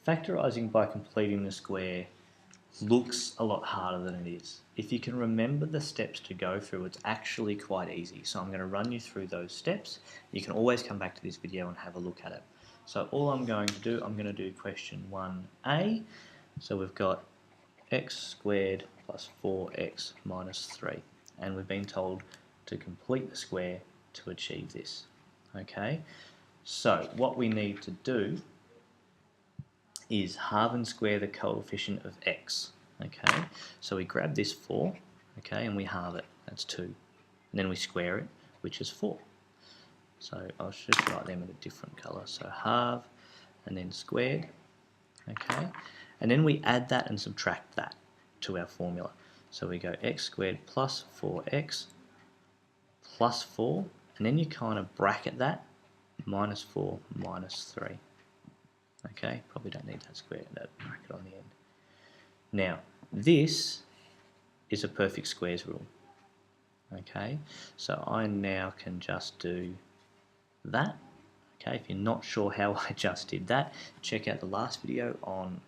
Factorising by completing the square looks a lot harder than it is. If you can remember the steps to go through, it's actually quite easy. So I'm going to run you through those steps. You can always come back to this video and have a look at it. So all I'm going to do, I'm going to do question 1a. So we've got x squared plus 4x minus 3. And we've been told to complete the square to achieve this. Okay, so what we need to do is halve and square the coefficient of x. Okay, so we grab this 4, okay, and we halve it, that's 2. And then we square it, which is 4. So I'll just write them in a different colour. So halve and then squared, okay, and then we add that and subtract that to our formula. So we go x squared plus 4x plus 4, and then you kind of bracket that, minus 4 minus 3. Okay, probably don't need that bracket on the end. Now, this is a perfect squares rule. Okay, so I now can just do that. Okay, if you're not sure how I just did that, check out the last video on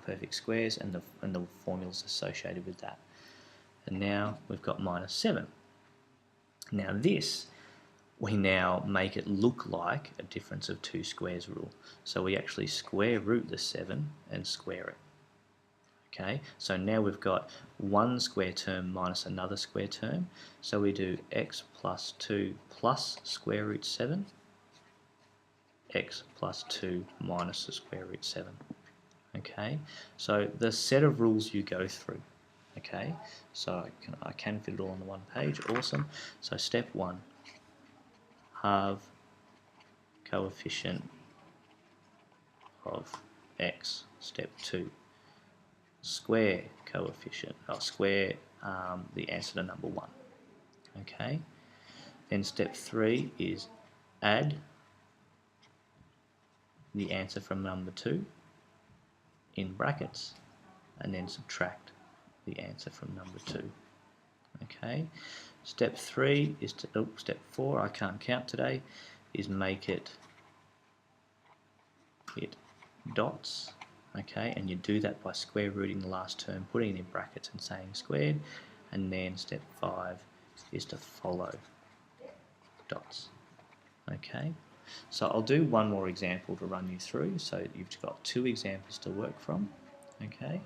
perfect squares and the formulas associated with that. And now we've got minus 7. Now this, we now make it look like a difference of two squares rule. So we actually square root the 7 and square it. Okay, so now we've got one square term minus another square term. So we do x plus 2 plus square root 7, x plus 2 minus the square root 7. Okay, so the set of rules you go through. Okay, so I can fit it all on the one page. Awesome. So step 1. Halve coefficient of x. Step 2, square coefficient, square the answer to number 1. Okay, then step 3 is add the answer from number 2 in brackets and then subtract the answer from number 2. Okay, step 3 is to, step 4, I can't count today, is make it dots. Okay, and you do that by square rooting the last term, putting it in brackets and saying squared, and then step 5 is to follow dots. Okay, so I'll do one more example to run you through, so you've got 2 examples to work from. Okay,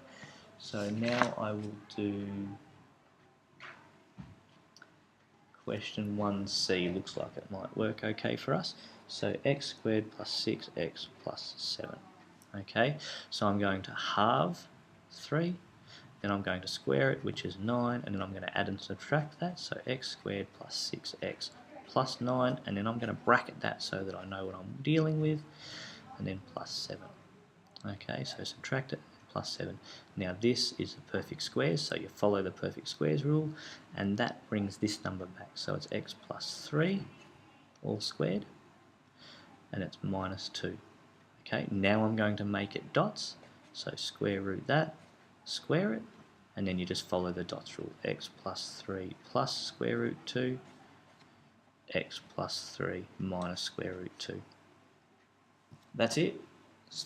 so now I will do question 1c. Looks like it might work okay for us. So x squared plus 6x plus 7. Okay, so I'm going to halve 3, then I'm going to square it, which is 9, and then I'm going to add and subtract that, so x squared plus 6x plus 9, and then I'm going to bracket that so that I know what I'm dealing with, and then plus 7. Okay, so subtract it, plus 7. Now this is a perfect squares, so you follow the perfect squares rule, and that brings this number back, so it's x plus 3 all squared, and it's minus 2. Okay, now I'm going to make it dots, so square root that, square it, and then you just follow the dots rule, x plus 3 plus square root 2, x plus 3 minus square root 2. That's it.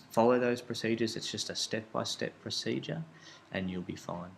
Follow those procedures, it's just a step-by-step procedure and you'll be fine.